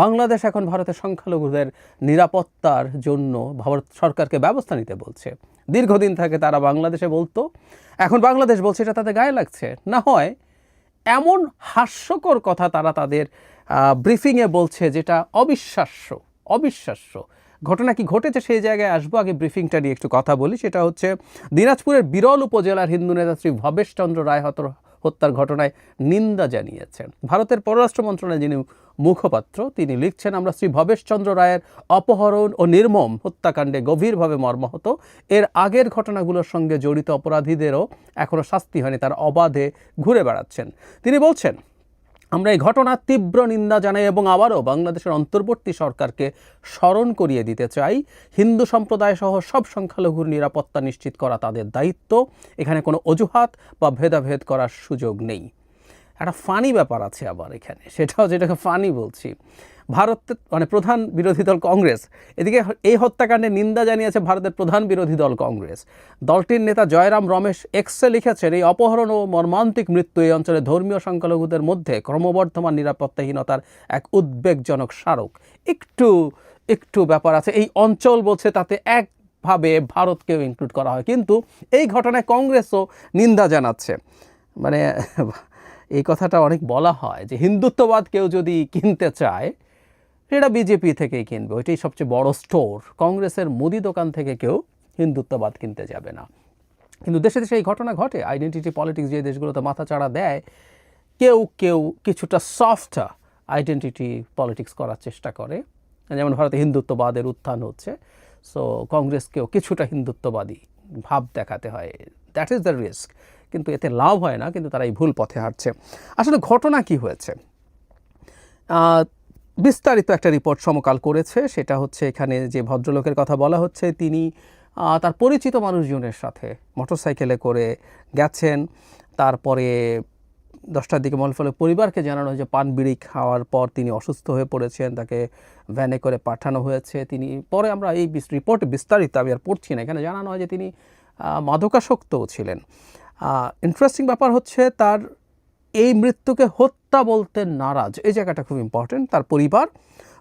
বাংলাদেশ এখন ভারতের সংখ্যালঘুদের নিরাপত্তার জন্য ভারত সরকারকে ব্যবস্থা নিতে বলছে। দীর্ঘদিন থেকে তারা বাংলাদেশে বলতো, এখন বাংলাদেশ বলছে এটা তাদের গায়ে লাগছে। না হয় এমন হাস্যকর কথা তারা তাদের ব্রিফিংয়ে বলছে যেটা অবিশ্বাস্য। ঘটনা কি ঘটেছে সেই জায়গায় আসবো, আগে ব্রিফিংটা নিয়ে একটু কথা বলি। সেটা হচ্ছে দিনাজপুরের বিরল উপজেলার হিন্দু নেতা শ্রী ভবেশ চন্দ্র রায় হত্যার ঘটনায় নিন্দা জানিয়েছেন ভারতের পররাষ্ট্র মন্ত্রণালয়ের যিনি মুখপাত্র, তিনি লিখছেন, আমরা শ্রী ভবেশ চন্দ্র রায়ের অপহরণ ও নির্মম হত্যাকাণ্ডে গভীরভাবে মর্মাহত। এর আগের ঘটনাগুলোর সঙ্গে জড়িত অপরাধীদেরও এখনও শাস্তি হয়নি, তারা অবাধে ঘুরে বেড়াচ্ছেন। তিনি বলছেন, আমরা এই ঘটনার তীব্র নিন্দা জানাই এবং আবারও বাংলাদেশের অন্তর্বর্তী সরকারকে স্মরণ করিয়ে দিতে চাই, হিন্দু সম্প্রদায় সহ সব সংখ্যালঘুর নিরাপত্তা নিশ্চিত করা তাদের দায়িত্ব। এখানে কোনো অজুহাত বা ভেদাভেদ করার সুযোগ নেই। একটা ফানি ব্যাপার আছে আবার এখানে, সেটাও যেটাকে ফানি বলছি। ভারতের প্রধান বিরোধী দল কংগ্রেস এদিকে এই হত্যাকাণ্ডে নিন্দা জানিয়েছে ভারতের প্রধান বিরোধী দল কংগ্রেস। দলটির নেতা জয়রাম রমেশ এক্সে লিখেছেন, এই অপহরণ ও মর্মান্তিক মৃত্যু এই অঞ্চলে ধর্মীয় সংখ্যালঘুদের মধ্যে ক্রমবর্ধমান নিরাপত্তাহীনতার এক উদ্বেগজনক স্মারক। একটু ব্যাপার আছে, এই অঞ্চল বলছে, তাতে একভাবে ভারতকেও ইনক্লুড করা হয়, কিন্তু এই ঘটনায় কংগ্রেসও নিন্দা জানাচ্ছে। এই কথাটা অনেক বলা হয় যে হিন্দুত্ববাদ কেউ যদি কিনতে চায় সেটা বিজেপি থেকেই কিনবে, ওইটাই সবচেয়ে বড় স্টোর। কংগ্রেসের মুদি দোকান থেকে কেউ হিন্দুত্ববাদ কিনতে যাবে না। কিন্তু দেশে দেশে এই ঘটনা ঘটে। আইডেন্টিটি পলিটিক্স যে দেশগুলোতে মাথাচাড়া দেয়, কেউ কিছুটা সফট আইডেন্টিটি পলিটিক্স করার চেষ্টা করে। যেমন ভারতে হিন্দুত্ববাদের উত্থান হচ্ছে, সো কংগ্রেসকেও কিছুটা হিন্দুত্ববাদী ভাব দেখাতে হয়। দ্যাট ইজ দ্য রিস্ক, কিন্তু এতে লাভ হয় না, কিন্তু তারা এই ভুল পথে হাঁটছে। আসলে ঘটনা কি হয়েছে, বিস্তারিত একটা রিপোর্ট সমকাল করেছে। সেটা হচ্ছে, এখানে যে ভদ্রলোকের কথা বলা হচ্ছে, তিনি তার পরিচিত মানুষজনের সাথে মোটরসাইকেলে করে গেছেন। তারপরে 10টার দিকে ফলে পরিবারকে জানানো হয়েছে পান বিড়ি খাওয়ার পর তিনি অসুস্থ হয়ে পড়েছেন, তাকে ভ্যানে করে পাঠানো হয়েছে। তিনি পরে, আমরা এই রিপোর্ট বিস্তারিত আমি আর পড়ছি না, এখানে জানানো হয় যে তিনি মাদকাসক্তও ছিলেন। ইন্টারেস্টিং ব্যাপার হচ্ছে, তার এই মৃত্যুকে হত্যা বলতে নারাজ, এই জায়গাটা খুব ইম্পর্টেন্ট। তার পরিবার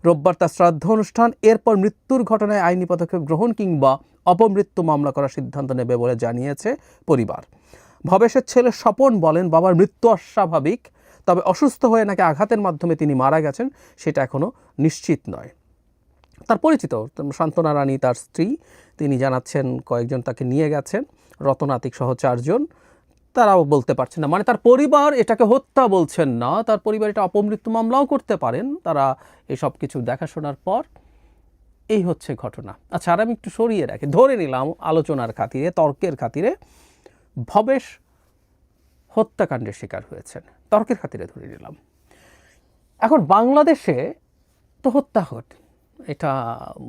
রোববার তার শ্রাদ্ধ অনুষ্ঠান, এরপর মৃত্যুর ঘটনায় আইনি পদক্ষেপ গ্রহণ কিংবা অপমৃত্যু মামলা করার সিদ্ধান্ত নেবে বলে জানিয়েছে পরিবার। ভবেশের ছেলে স্বপন বলেন, বাবার মৃত্যু অস্বাভাবিক, তবে অসুস্থ হয়ে নাকি আঘাতের মাধ্যমে তিনি মারা গেছেন সেটা এখনও নিশ্চিত নয়। তার পরিচিত সান্ত্বনা রানী, তার স্ত্রী, তিনি জানাচ্ছেন কয়েকজন তাকে নিয়ে গেছেন, রতনাতিক সহ 4 জন, তারাও বলতে পারছেন না। তার পরিবার এটাকে হত্যা বলছেন না, তার পরিবার এটা অপমৃত্যু মামলাও করতে পারেন তারা এসব কিছু দেখাশোনার পর। এই হচ্ছে ঘটনা। আচ্ছা, আর আমি একটু সরিয়ে রাখি, ধরে নিলাম আলোচনার খাতিরে, তর্কের খাতিরে ভবেশ হত্যাকাণ্ডের শিকার হয়েছেন, তর্কের খাতিরে ধরে নিলাম। এখন বাংলাদেশে তো হত্যা হচ্ছে, এটা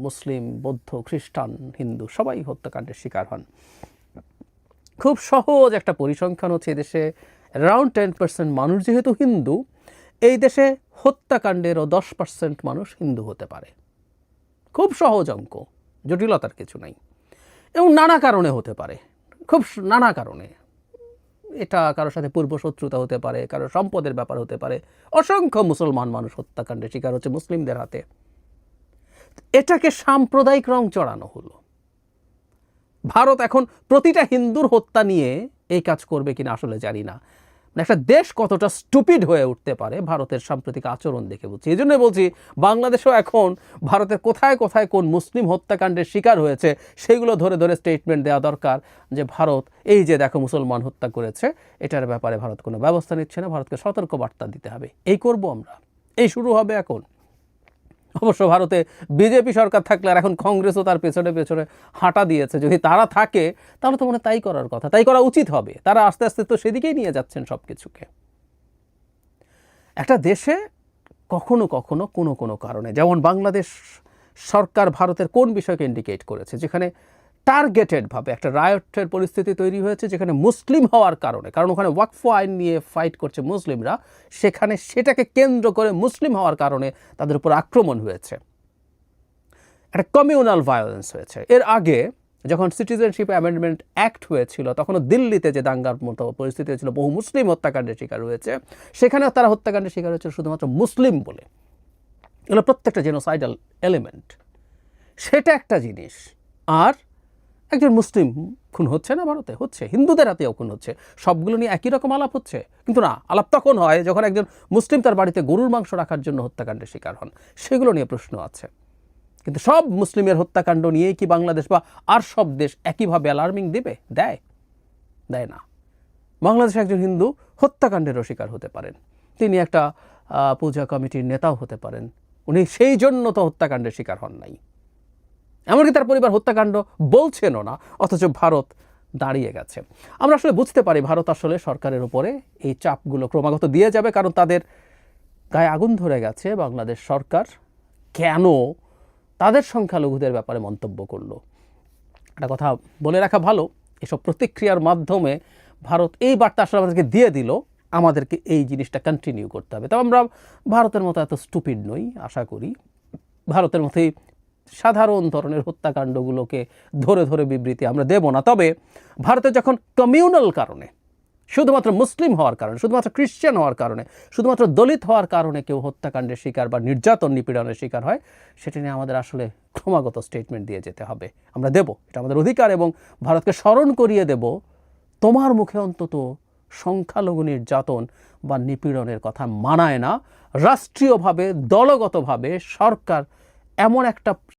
মুসলিম, বৌদ্ধ, খ্রিস্টান, হিন্দু সবাই হত্যাকাণ্ডের শিকার হন। খুব সহজ একটা পরিসংখ্যান হচ্ছে, এদেশে অ্যারাউন্ড 10% মানুষ যেহেতু হিন্দু, এই দেশে হত্যাকাণ্ডেরও 10% মানুষ হিন্দু হতে পারে। খুব সহজ অঙ্ক, জটিলতার কিছু নাই। এবং নানা কারণে হতে পারে, খুব নানা কারণে। এটা কারোর সাথে পূর্ব শত্রুতা হতে পারে, কারোর সম্পদের ব্যাপার হতে পারে। অসংখ্য মুসলমান মানুষ হত্যাকাণ্ডের শিকার হচ্ছে মুসলিমদের হাতে। এটাকে সাম্প্রদায়িক রং চড়ানো হলো। ভারত এখন প্রতিটা হিন্দুর হত্যা নিয়ে এই কাজ করবে কিনা আসলে জানি না। একটা দেশ কতটা স্টুপিড হয়ে উঠতে পারে ভারতের সাম্প্রতিক আচরণ দেখে বলছি। এই জন্য বলছি, বাংলাদেশেও এখন ভারতের কোথায় কোথায় কোন মুসলিম হত্যাকাণ্ডের শিকার হয়েছে সেগুলো ধরে ধরে স্টেটমেন্ট দেওয়া দরকার, যে ভারত এই যে দেখো মুসলমান হত্যা করেছে, এটার ব্যাপারে ভারত কোনো ব্যবস্থা নিচ্ছে না, ভারতকে সতর্ক বার্তা দিতে হবে। এই করব আমরা, এই শুরু হবে এখন। অবশ্য ভারতে বিজেপি সরকার থাকলে, আর এখন কংগ্রেসও তার পেছনে পেছনে হাঁটা দিয়েছে, যদি তারা থাকে তাহলে তো মনে তাই করার কথা, তাই করা উচিত হবে। তারা আস্তে আস্তে তো সেদিকেই নিয়ে যাচ্ছেন সব কিছুকে। একটা দেশে কখনো কখনো কোনো কারণে, যেমন বাংলাদেশ সরকার ভারতের কোন বিষয়কে ইন্ডিকেট করেছে, যেখানে টার্গেটেডভাবে একটা রায়টের পরিস্থিতি তৈরি হয়েছে, যেখানে মুসলিম হওয়ার কারণে, কারণ ওখানে ওয়াকফ আইন নিয়ে ফাইট করছে মুসলিমরা, সেখানে সেটাকে কেন্দ্র করে মুসলিম হওয়ার কারণে তাদের উপর আক্রমণ হয়েছে, একটা কমিউনাল ভায়োলেন্স হয়েছে। এর আগে যখন সিটিজেনশিপ অ্যামেন্ডমেন্ট অ্যাক্ট হয়েছিল, তখনও দিল্লিতে যে দাঙ্গার মতো পরিস্থিতি হয়েছিল, বহু মুসলিম হত্যাকাণ্ডের শিকার হয়েছে, সেখানেও তারা হত্যাকাণ্ডের শিকার হয়েছিল শুধুমাত্র মুসলিম বলে। এগুলো প্রত্যেকটা জেনোসাইডাল এলিমেন্ট, সেটা একটা জিনিস। আর একজন মুসলিম খুন হচ্ছে না ভারতে? হচ্ছে। হিন্দুদের হাতেও খুন হচ্ছে। সবগুলো নিয়ে একই রকম আলাপ হচ্ছে? কিন্তু না, আলাপ তখন হয় যখন একজন মুসলিম তার বাড়িতে গরুর মাংস রাখার জন্য হত্যাকাণ্ডের শিকার হন, সেগুলো নিয়ে প্রশ্ন আছে। কিন্তু সব মুসলিমের হত্যাকাণ্ড নিয়েই কি বাংলাদেশ বা আর সব দেশ একইভাবে অ্যালার্মিং দেবে? দেয় না। বাংলাদেশে একজন হিন্দু হত্যাকাণ্ডেরও শিকার হতে পারেন, তিনি একটা পূজা কমিটির নেতাও হতে পারেন, উনি সেই জন্য তো হত্যাকাণ্ডের শিকার হন নাই, এমনকি তার পরিবার হত্যাকাণ্ড বলছেনও না, অথচ ভারত দাঁড়িয়ে গেছে। আমরা আসলে বুঝতে পারি ভারত আসলে সরকারের উপরে এই চাপগুলো ক্রমাগত দিয়ে যাবে, কারণ তাদের গায়ে আগুন ধরে গেছে বাংলাদেশ সরকার কেন তাদের সংখ্যালঘুদের ব্যাপারে মন্তব্য করলো। একটা কথা বলে রাখা ভালো, এসব প্রতিক্রিয়ার মাধ্যমে ভারত এই বার্তা আসলে আমাদেরকে দিয়ে দিল, আমাদেরকে এই জিনিসটা কন্টিনিউ করতে হবে। তবে আমরা ভারতের মতো এত স্টুপিড নই, আশা করি ভারতের মতোই সাধারণ ধরনের হত্যাকাণ্ডগুলোকে ধরে ধরে বিবৃতি আমরা দেব না। তবে ভারতে যখন কমিউনাল কারণে, শুধুমাত্র মুসলিম হওয়ার কারণে, শুধুমাত্র খ্রিশ্চান হওয়ার কারণে, শুধুমাত্র দলিত হওয়ার কারণে কেউ হত্যাকাণ্ডের শিকার বা নির্যাতন নিপীড়নের শিকার হয়, সেটা নিয়ে আমাদের আসলে ক্রমাগত স্টেটমেন্ট দিয়ে যেতে হবে। আমরা দেব, এটা আমাদের অধিকার, এবং ভারতকে স্মরণ করিয়ে দেব, তোমার মুখে অন্তত সংখ্যালঘু নির্যাতন বা নিপীড়নের কথা মানায় না। রাষ্ট্রীয়ভাবে, দলগতভাবে সরকার এমন একটা